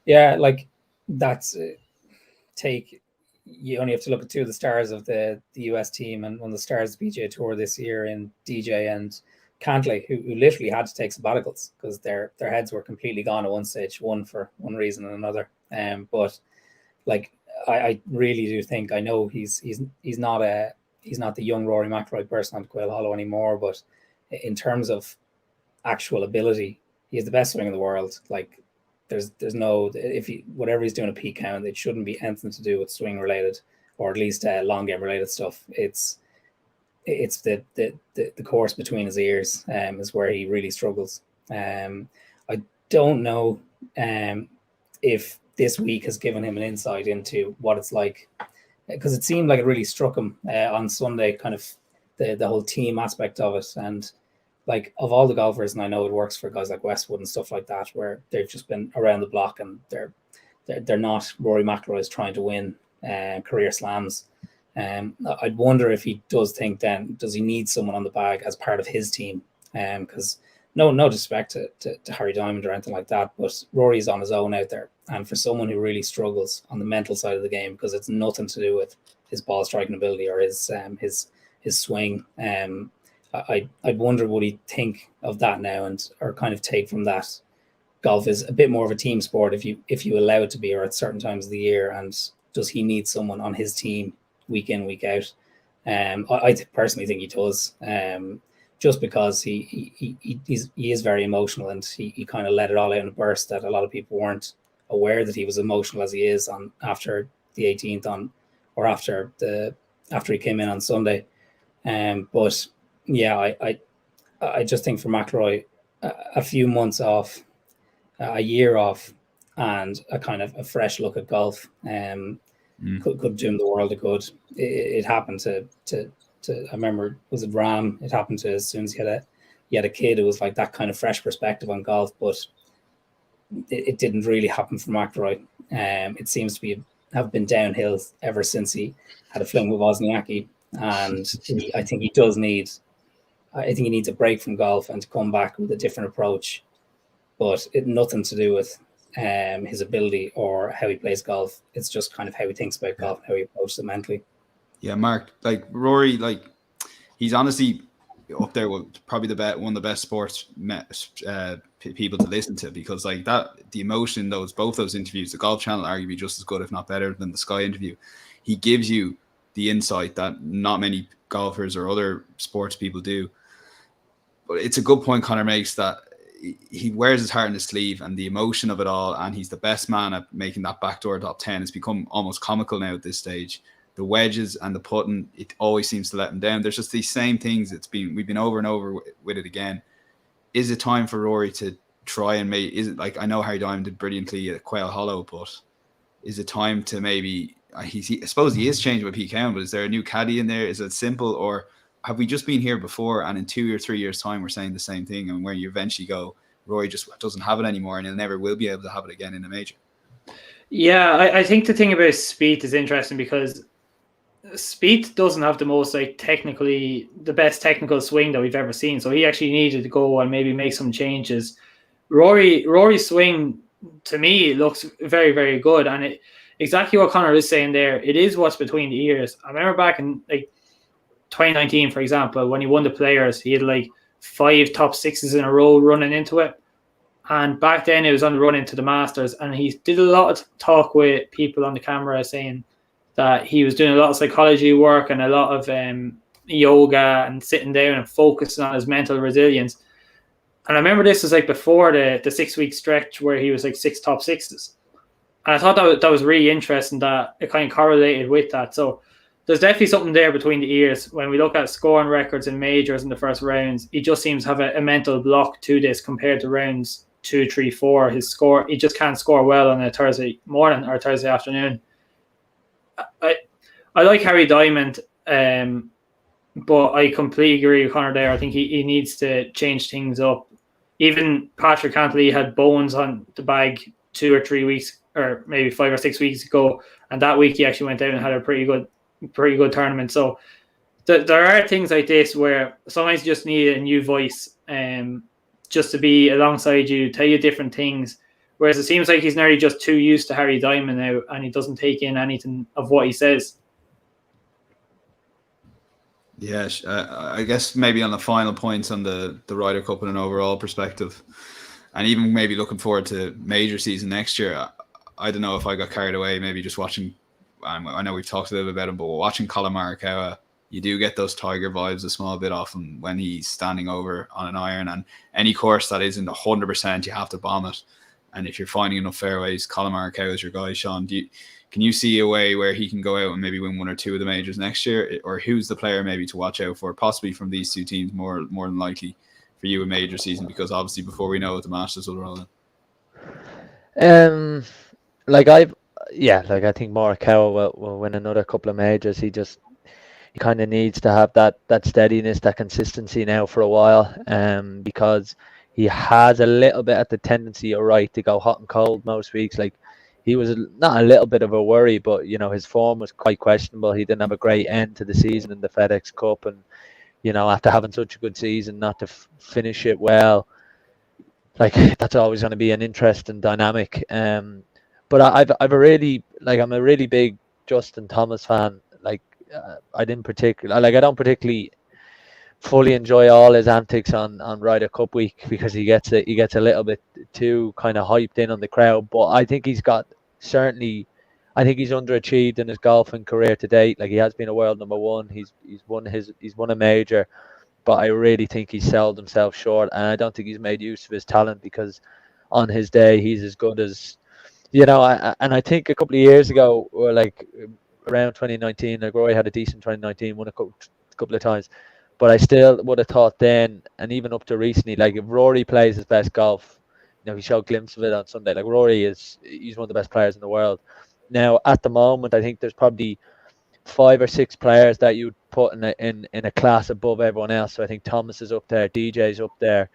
Yeah, like that's you only have to look at 2 of the stars of the US team, and one of the stars of the PGA Tour this year in DJ and Cantley, who literally had to take sabbaticals because their heads were completely gone at one stage, one for one reason and another. But like I really do think, I know he's not the young Rory Mcilroy person on Quail Hollow anymore, but in terms of actual ability, he is the best swing in the world. Like there's no, whatever he's doing at Pete Count, it shouldn't be anything to do with swing related, or at least long game related stuff. It's the course between his ears is where he really struggles. I don't know if this week has given him an insight into what it's like, because it seemed like it really struck him on Sunday, kind of the whole team aspect of it. And like of all the golfers, and I know it works for guys like Westwood and stuff like that, where they've just been around the block and they're not Rory Mcilroy is trying to win career slams. I'd wonder if he does think then, does he need someone on the bag as part of his team? Because no disrespect to Harry Diamond or anything like that, but Rory's on his own out there. And for someone who really struggles on the mental side of the game, because it's nothing to do with his ball striking ability or his swing, I'd wonder would he think of that now or kind of take from that golf is a bit more of a team sport if you allow it to be, or at certain times of the year, and does he need someone on his team week in, week out? I personally think he does, just because he is very emotional, and he kind of let it all out in a burst that a lot of people weren't aware that he was emotional as he is on after the 18th or after he came in on Sunday. But yeah, I just think for McIlroy, a few months off, a year off, and a kind of a fresh look at golf could do him the world of good. It happened to I remember, was it Ram? It happened to as soon as he had a kid. It was like that kind of fresh perspective on golf, but it didn't really happen for McIlroy. It seems to have been downhill ever since he had a fling with Wozniacki, and I think he needs a break from golf and to come back with a different approach, but nothing to do with his ability or how he plays golf. It's just kind of how he thinks about golf and how he approaches it mentally. Yeah, Mark, like Rory, like he's honestly up there with probably one of the best sports people to listen to, because like that, the emotion, both those interviews, the Golf Channel arguably just as good, if not better, than the Sky interview. He gives you the insight that not many golfers or other sports people do. But it's a good point Conor makes, that he wears his heart on his sleeve, and the emotion of it all, and he's the best man at making that backdoor top 10. It's become almost comical now at this stage. The wedges and the putting, it always seems to let him down. There's just these same things. We've been over and over with it again. Is it time for Rory to try and is it like, I know Harry Diamond did brilliantly at Quail Hollow, but is it time to maybe, I suppose he is changing with PK, but is there a new caddy in there? Is it simple, or have we just been here before and in 2 or 3 years time we're saying the same thing, and where you eventually go, Rory just doesn't have it anymore and he'll never will be able to have it again in a major? Yeah, I think the thing about Spieth is interesting, because Spieth doesn't have the most the best technical swing that we've ever seen, so he actually needed to go and maybe make some changes. Rory's swing, to me, looks very, very good, and exactly what Conor is saying there, it is what's between the ears. I remember back in like 2019, for example, when he won the Players, he had like 5 top 6s in a row running into it, and back then it was on the run into the Masters, and he did a lot of talk with people on the camera saying that he was doing a lot of psychology work and a lot of yoga and sitting down and focusing on his mental resilience. And I remember this was like before the 6-week stretch where he was like 6 top 6s. And I thought that was really interesting that it kind of correlated with that. So there's definitely something there between the ears. When we look at scoring records in majors in the first rounds, he just seems to have a mental block to this compared to rounds 2, 3, 4. His score, he just can't score well on a Thursday morning or Thursday afternoon. I like Harry Diamond, but I completely agree with Conor there. I think he needs to change things up. Even Patrick Cantley had bones on the bag 2 or 3 weeks, or maybe 5 or 6 weeks ago, and that week he actually went down and had a pretty good tournament. So there are things like this where sometimes you just need a new voice, just to be alongside you, tell you different things. Whereas it seems like he's nearly just too used to Harry Diamond now, and he doesn't take in anything of what he says. Yeah, I guess maybe on the final points on the Ryder Cup in an overall perspective, and even maybe looking forward to major season next year, I don't know if I got carried away maybe just watching, I know we've talked a little bit about him, but watching Colin Morikawa, you do get those Tiger vibes a small bit off him when he's standing over on an iron, and any course that isn't 100%, you have to bomb it. And if you're finding enough fairways, Colin Morikawa is your guy. Sean, can you see a way where he can go out and maybe win 1 or 2 of the majors next year? Or who's the player maybe to watch out for, possibly from these two teams more than likely for you a major season? Because obviously before we know it, the Masters will roll in. I think Morikawa will win another couple of majors. he kind of needs to have that steadiness, that consistency now for a while, because he has a little bit of the tendency, you're right, to go hot and cold most weeks. Like, he was not a little bit of a worry, but his form was quite questionable. He didn't have a great end to the season in the FedEx Cup, and after having such a good season, not to finish it well, like, that's always going to be an interesting dynamic. But I'm a really big Justin Thomas fan. Like, I don't particularly fully enjoy all his antics on Ryder Cup week, because he gets a little bit too kind of hyped in on the crowd. But I think he's underachieved in his golfing career to date. Like, he has been a world number one. He's won a major, but I really think he's sold himself short, and I don't think he's made use of his talent, because on his day he's as good as I think a couple of years ago, or like around 2019, like, Rory had a decent 2019, won a couple of times. But I still would have thought then, and even up to recently, like, if Rory plays his best golf, he showed glimpses of it on Sunday. Like, he's one of the best players in the world. Now, at the moment, I think there's probably 5 or 6 players that you'd put in a class above everyone else. So I think Thomas is up there, DJ's up there,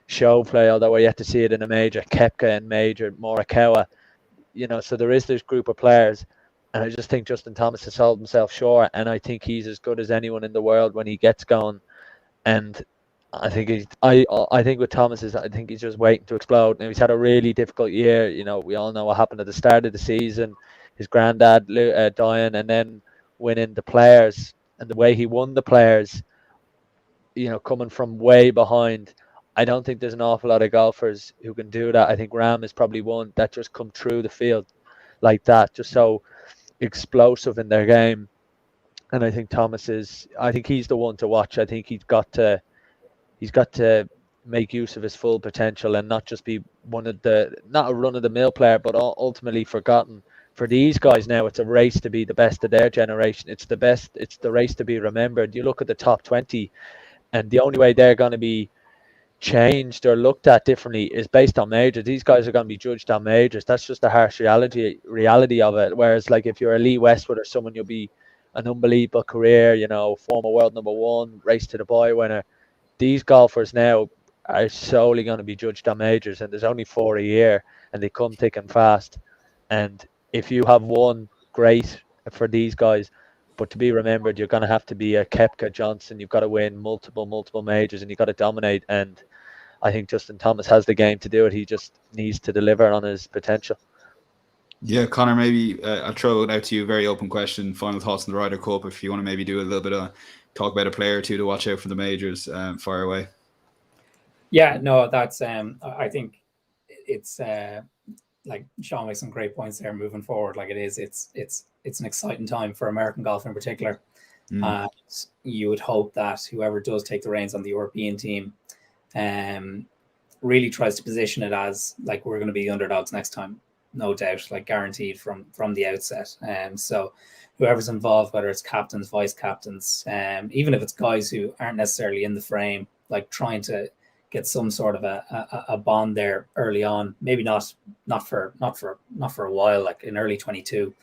Show play, although we're yet to see it in a major, Koepka in major, Morikawa. So there is this group of players. And I just think Justin Thomas has sold himself short, and I think he's as good as anyone in the world when he gets going. And I think I think with Thomas I think he's just waiting to explode. Now, he's had a really difficult year. We all know what happened at the start of the season. His granddad dying, and then winning the Players, and the way he won the Players, coming from way behind. I don't think there's an awful lot of golfers who can do that. I think Rahm is probably one that just come through the field like that, just so explosive in their game. And I think he's the one to watch. I think he's got to make use of his full potential, and not just be not a run-of-the-mill player, but ultimately forgotten. For these guys now, it's a race to be the best of their generation. It's the race to be remembered. You look at the top 20, and the only way they're going to be changed or looked at differently is based on majors. These guys are going to be judged on majors. That's just the harsh reality of it. Whereas, like, if you're a Lee Westwood or someone, you'll be an unbelievable career, former world number one, race to Dubai winner. These golfers now are solely going to be judged on majors, and there's only 4 a year, and they come thick and fast. And if you have one, great for these guys, but to be remembered, you're going to have to be a Koepka, Johnson. You've got to win multiple majors, and you've got to dominate. And I think Justin Thomas has the game to do it. He just needs to deliver on his potential. Yeah, Connor, maybe I'll throw it out to you. Very open question. Final thoughts on the Ryder Cup. If you want to maybe do a little bit of talk about a player or two to watch out for the majors, fire away. Yeah, no, that's I think it's like Sean makes some great points there moving forward. Like, it's an exciting time for American golf in particular. You would hope that whoever does take the reins on the European team really tries to position it as, like, we're going to be underdogs next time, no doubt, like, guaranteed from the outset. So whoever's involved, whether it's captains, vice captains, even if it's guys who aren't necessarily in the frame, like, trying to get some sort of a bond there early on, maybe not for a while, like in early 22,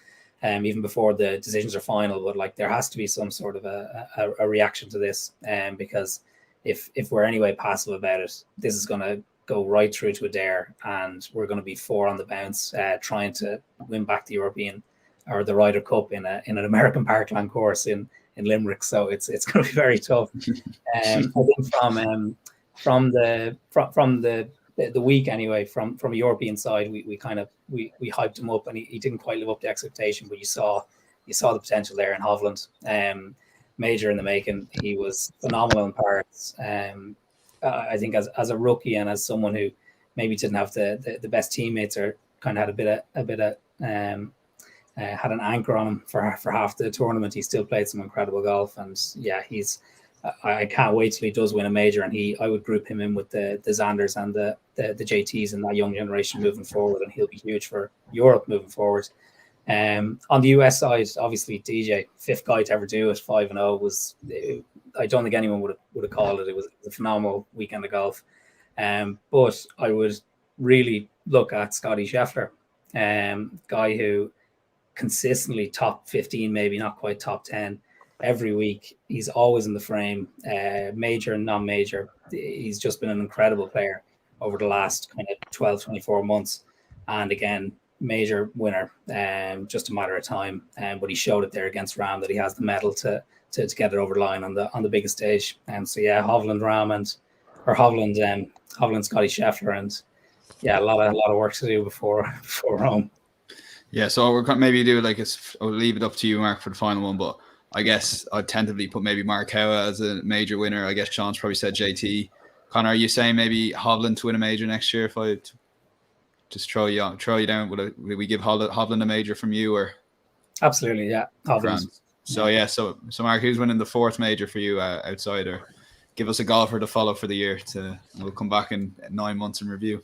even before the decisions are final, but like, there has to be some sort of a reaction to this, because if we're anyway passive about it, this is going to go right through to Adair, and we're going to be 4 on the bounce, trying to win back the European or the Ryder Cup in an American Parkland course in Limerick. So it's going to be very tough. I think from the week anyway, from a European side, we hyped him up, and he didn't quite live up to expectation, but you saw the potential there in Hovland. Major in the making. He was phenomenal in parts. I think as a rookie, and as someone who maybe didn't have the best teammates, or kind of had had an anchor on him for half the tournament, he still played some incredible golf. And yeah, I can't wait till he does win a major, and I would group him in with the Xanders and the JTs and that young generation moving forward, and he'll be huge for Europe moving forward. On the US side, obviously DJ, 5th guy to ever do it, 5-0 was. I don't think anyone would have called it. It was a phenomenal weekend of golf. But I would really look at Scotty Scheffler, guy who consistently top 15, maybe not quite top 10. every week. He's always in the frame, major and non-major. He's just been an incredible player over the last kind of 12, 24 months. And again, major winner, just a matter of time. But he showed it there against Ram that he has the medal to get it over the line on the biggest stage. So yeah, Hovland, Scotty Scheffler, and yeah, a lot of work to do before Rome. Yeah, so we're maybe do like I'll leave it up to you, Mark, for the final one. But I guess I'd tentatively put maybe Mark Howe as a major winner. I guess Sean's probably said JT. Connor, are you saying maybe Hovland to win a major next year? If I just throw you down, would we give Hovland a major from you, or? Absolutely, yeah. Hovland. So yeah, so Mark, who's winning the fourth major for you outside, or give us a golfer to follow for the year? We'll come back in 9 months and review.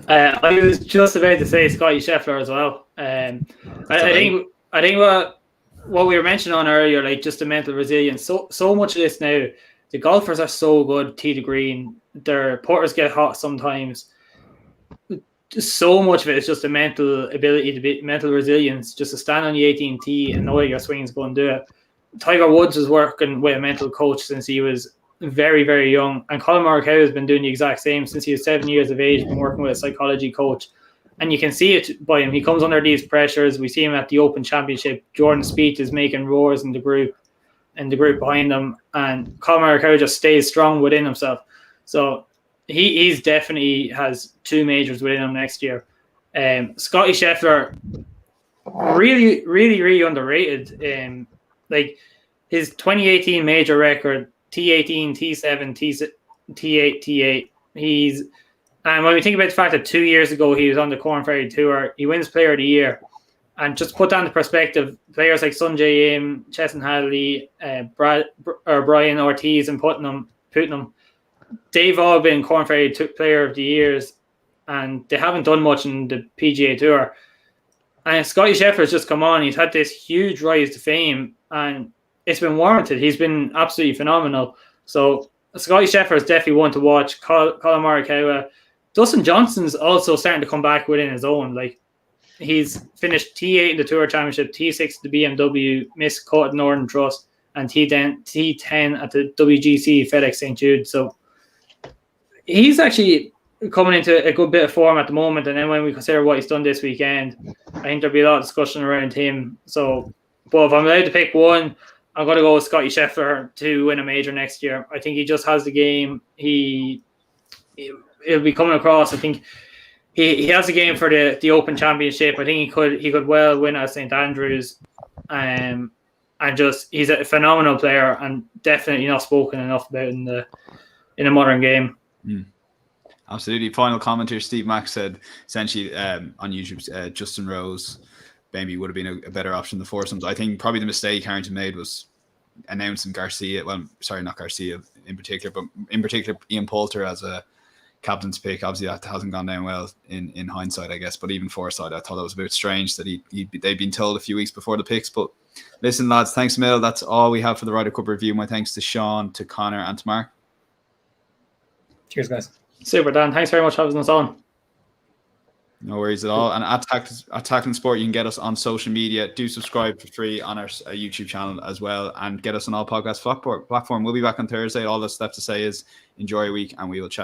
I was just about to say Scotty Scheffler as well. I think what we were mentioning on earlier, like just the mental resilience. So much of this now, the golfers are so good tee to green. Their putters get hot sometimes. Just so much of it is just a mental ability to be mental resilience, just to stand on the 18th tee and know that your swing's going to do it. Tiger Woods was working with a mental coach since he was very, very young, and Colin Morikawa has been doing the exact same since he was 7 years of age, been working with a psychology coach, and you can see it by him. He comes under these pressures. We see him at the Open Championship. Jordan Spieth is making roars in the group behind him, and Colin Morikawa just stays strong within himself. So he's definitely has 2 majors within him next year. Scotty Scheffler, really, really, really underrated. Like his 2018 major record, T18, T7, T8, T8. When we think about the fact that 2 years ago he was on the Corn Ferry Tour, he wins Player of the Year. And just put that into perspective, players like Sungjae Im, Chesson Hadley, Brian Ortiz and Putnam, they've all been Corn Ferry Player of the Years, and they haven't done much in the PGA Tour. And Scotty Scheffler's just come on. He's had this huge rise to fame, and it's been warranted. He's been absolutely phenomenal. So Scotty Scheffler is definitely one to watch. Colin Morikawa. Dustin Johnson's also starting to come back within his own. Like, he's finished T8 in the Tour Championship, T6 at the BMW, missed cut at Northern Trust, and T10 at the WGC FedEx St. Jude. So he's actually coming into a good bit of form at the moment. And then when we consider what he's done this weekend, I think there'll be a lot of discussion around him. So, but if I'm allowed to pick one, I'm going to go with Scotty Scheffler to win a major next year. I think he just has the game. He'll be coming across. I think he has a game for the Open Championship. I think he could well win at St. Andrews. And just he's a phenomenal player and definitely not spoken enough about in the modern game. Absolutely. Final comment here. Steve Mack said essentially on YouTube, Justin Rose maybe would have been a better option than the foursomes. I think probably the mistake Harrington made was announcing Garcia. Well, sorry, not Garcia in particular, but in particular Ian Poulter as a captain's pick. Obviously, that hasn't gone down well in hindsight, I guess. But even foresight, I thought that was a bit strange that they'd been told a few weeks before the picks. But listen, lads, thanks, Mil. That's all we have for the Ryder Cup review. My thanks to Sean, to Connor, and to Mark. Cheers, guys. Super, Dan. Thanks very much for having us on. No worries at all. And at Tackling Sport, you can get us on social media. Do subscribe for free on our YouTube channel as well, and get us on all podcast platform. We'll be back on Thursday. All that's left to say is enjoy your week, and we will chat.